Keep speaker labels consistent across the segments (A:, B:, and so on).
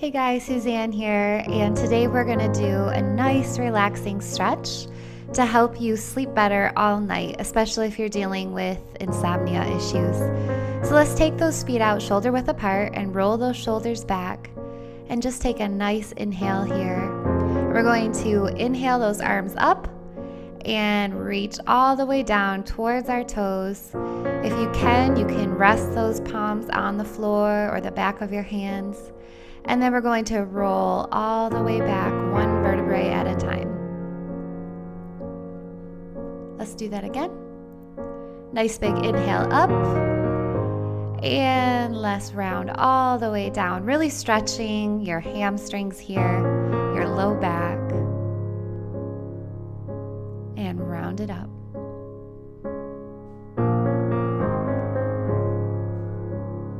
A: Hey guys, Suzanne here, and today we're going to do a nice relaxing stretch to help you sleep better all night, especially if you're dealing with insomnia issues. So let's take those feet out shoulder width apart and roll those shoulders back and just take a nice inhale here. We're going to inhale those arms up and reach all the way down towards our toes. If you can rest those palms on the floor or the back of your hands. And then we're going to roll all the way back, one vertebrae at a time. Let's do that again. Nice big inhale up. And let's round all the way down, really stretching your hamstrings here, your low back. And round it up.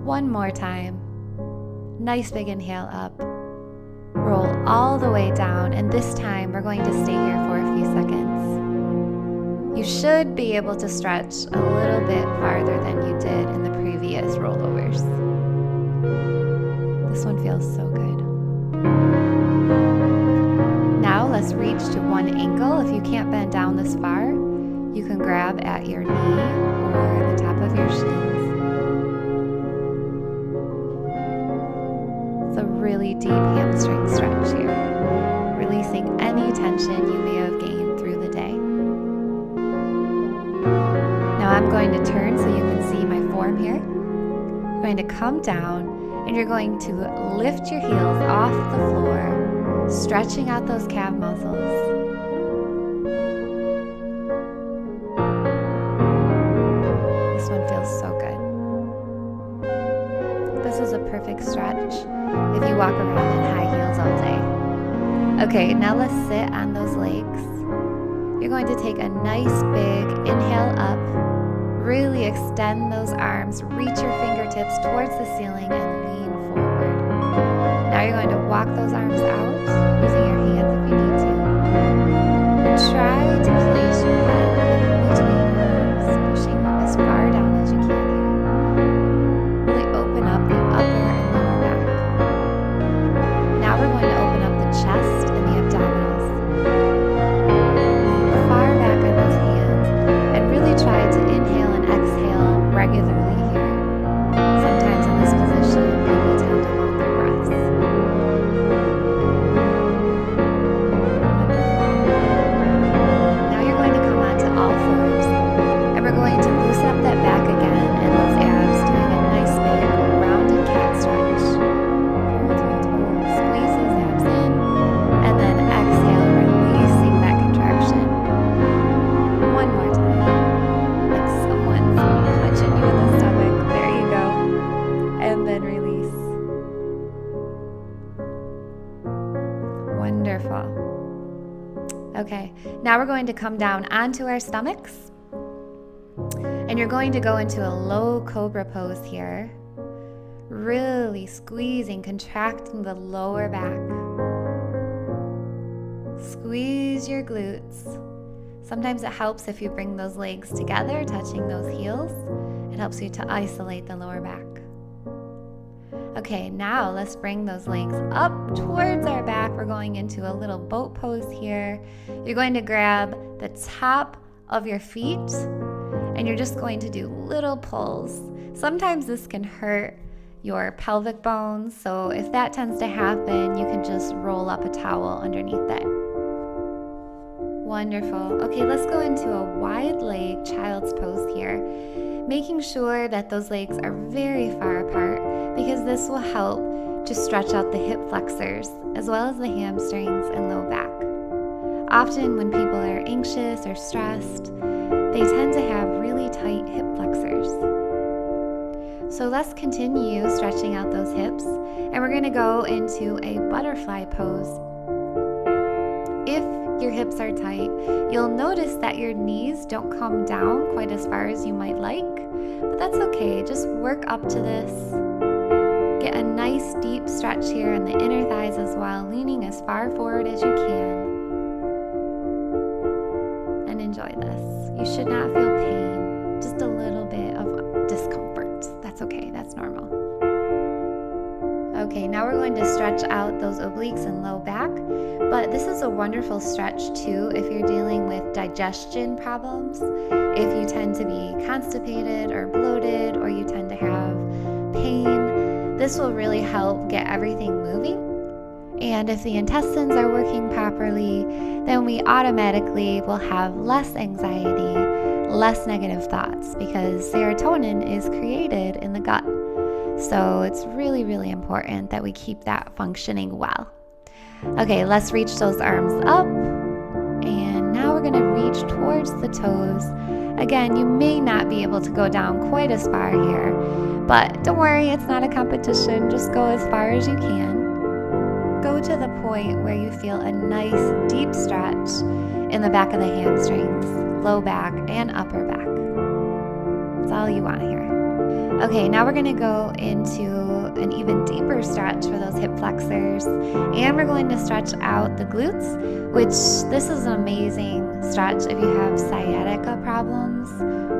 A: One more time. Nice big inhale up, roll all the way down, and this time we're going to stay here for a few seconds. You should be able to stretch a little bit farther than you did in the previous rollovers. This one feels so good. Now let's reach to one ankle. If you can't bend down this far, you can grab at your knee or the top of your shins. It's a really deep hamstring stretch here, releasing any tension you may have gained through the day. Now I'm going to turn so you can see my form here. You're going to come down and you're going to lift your heels off the floor, stretching out those calf muscles. This one feels so good. This is a perfect stretch if you walk around in high heels all day. Okay, now let's sit on those legs. You're going to take a nice big inhale up, really extend those arms, reach your fingertips towards the ceiling and lean forward. Now you're going to walk those arms out, using your hands if you need to. And try to place your head in between your arms, pushing as far down as you can here. Really open up the upper and lower back. Now we're going to open up the chest and the abdominals. Lean far back on those hands and really try to inhale and exhale regularly here. Sometimes in this position, people tend to hold their breaths. Wonderful. Now you're going to come onto all fours and we're going to loosen up that back again and those abs, doing a nice big rounded cat stretch. Squeeze those abs in, and then exhale, releasing that contraction. One more time. Like someone's punching you in the stomach. There you go. And then release. Wonderful. Okay, now we're going to come down onto our stomachs. And you're going to go into a low cobra pose here. Really squeezing, contracting the lower back. Squeeze your glutes. Sometimes it helps if you bring those legs together, touching those heels. It helps you to isolate the lower back. Okay, now let's bring those legs up towards our back. We're going into a little boat pose here. You're going to grab the top of your feet and you're just going to do little pulls. Sometimes this can hurt your pelvic bones, so if that tends to happen, you can just roll up a towel underneath that. Wonderful. Okay, let's go into a wide leg child's pose here, making sure that those legs are very far apart because this will help to stretch out the hip flexors as well as the hamstrings and low back. Often when people are anxious or stressed, they tend to have really tight hip flexors. So let's continue stretching out those hips, and we're going to go into a butterfly pose. If your hips are tight, you'll notice that your knees don't come down quite as far as you might like, but that's okay. Just work up to this. Get a nice deep stretch here in the inner thighs as well, leaning as far forward as you can. And enjoy this. You should not feel pain, just a little bit of discomfort. That's okay, that's normal. Okay, now we're going to stretch out those obliques and low back, but this is a wonderful stretch too if you're dealing with digestion problems, if you tend to be constipated or bloated, or you tend to have pain. This will really help get everything moving. And if the intestines are working properly, then we automatically will have less anxiety, less negative thoughts, because serotonin is created in the gut. So it's really, really important that we keep that functioning well. Okay, let's reach those arms up. And now we're going to reach towards the toes. Again, you may not be able to go down quite as far here, but don't worry, it's not a competition. Just go as far as you can. Go to the point where you feel a nice deep stretch in the back of the hamstrings, low back, and upper back. That's all you want here. Okay, now we're going to go into an even deeper stretch for those hip flexors, and we're going to stretch out the glutes, which this is an amazing stretch if you have sciatica problems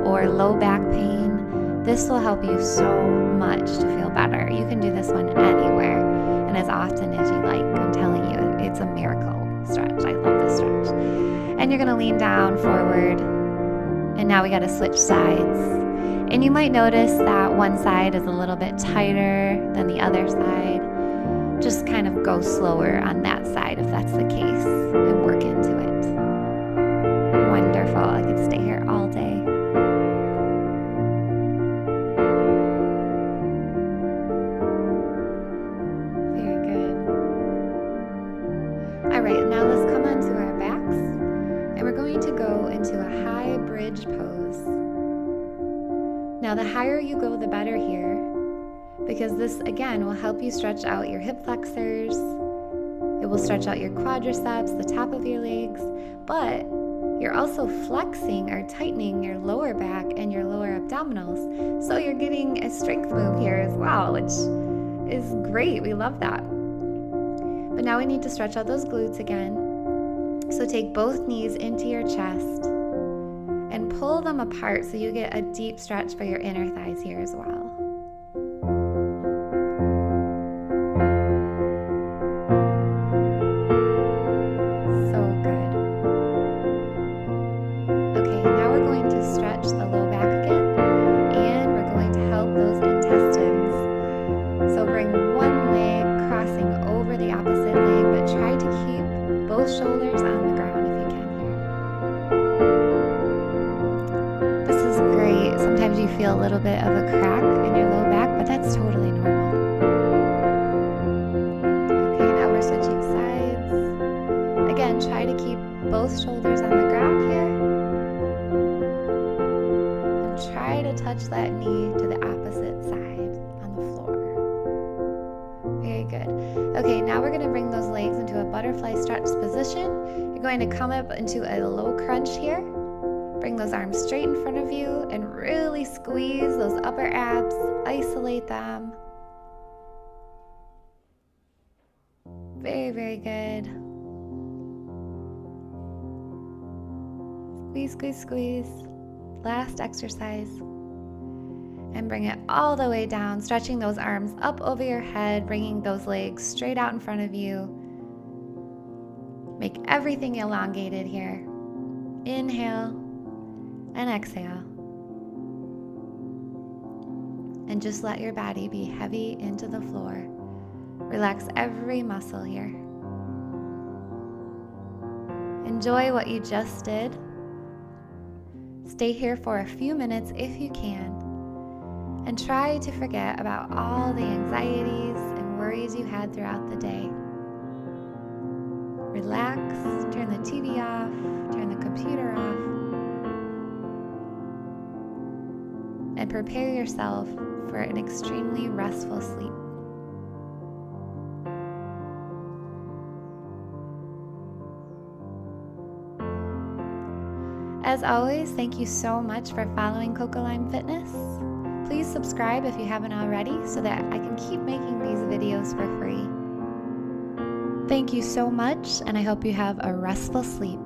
A: or low back pain. This will help you so much to feel better. You can do this one anywhere and as often as you like. I'm telling you, it's a miracle stretch. I love this stretch. And you're going to lean down forward, and now we got to switch sides. And you might notice that one side is a little bit tighter than the other side. Just kind of go slower on that side if that's the case, and work into it. Wonderful. I could stay here all day. Very good. All right, now let's come onto our backs, and we're going to go into a high bridge pose. Now, the higher you go, the better here, because this, again, will help you stretch out your hip flexors. It will stretch out your quadriceps, the top of your legs, but you're also flexing or tightening your lower back and your lower abdominals. So you're getting a strength move here as well, which is great. We love that. But now we need to stretch out those glutes again. So take both knees into your chest and pull them apart so you get a deep stretch for your inner thighs here as well. So good. Okay, now we're going to stretch the low back again, and we're going to help those intestines. So bring one leg crossing over the opposite leg, but try to keep both shoulders on the ground if you can. Sometimes you feel a little bit of a crack in your low back, but that's totally normal. Okay, now we're switching sides. Again, try to keep both shoulders on the ground here. And try to touch that knee to the opposite side on the floor. Very good. Okay, now we're going to bring those legs into a butterfly stretch position. You're going to come up into a low crunch here. Bring those arms straight in front of you and really squeeze those upper abs, isolate them. Very, very good. Squeeze, squeeze, squeeze. Last exercise. And bring it all the way down, stretching those arms up over your head, bringing those legs straight out in front of you. Make everything elongated here. Inhale. And exhale. And just let your body be heavy into the floor. Relax every muscle here. Enjoy what you just did. Stay here for a few minutes if you can. And try to forget about all the anxieties and worries you had throughout the day. Relax, turn the TV off, turn the computer off. And prepare yourself for an extremely restful sleep. As always, thank you so much for following Cocolime Fitness. Please subscribe if you haven't already so that I can keep making these videos for free. Thank you so much, and I hope you have a restful sleep.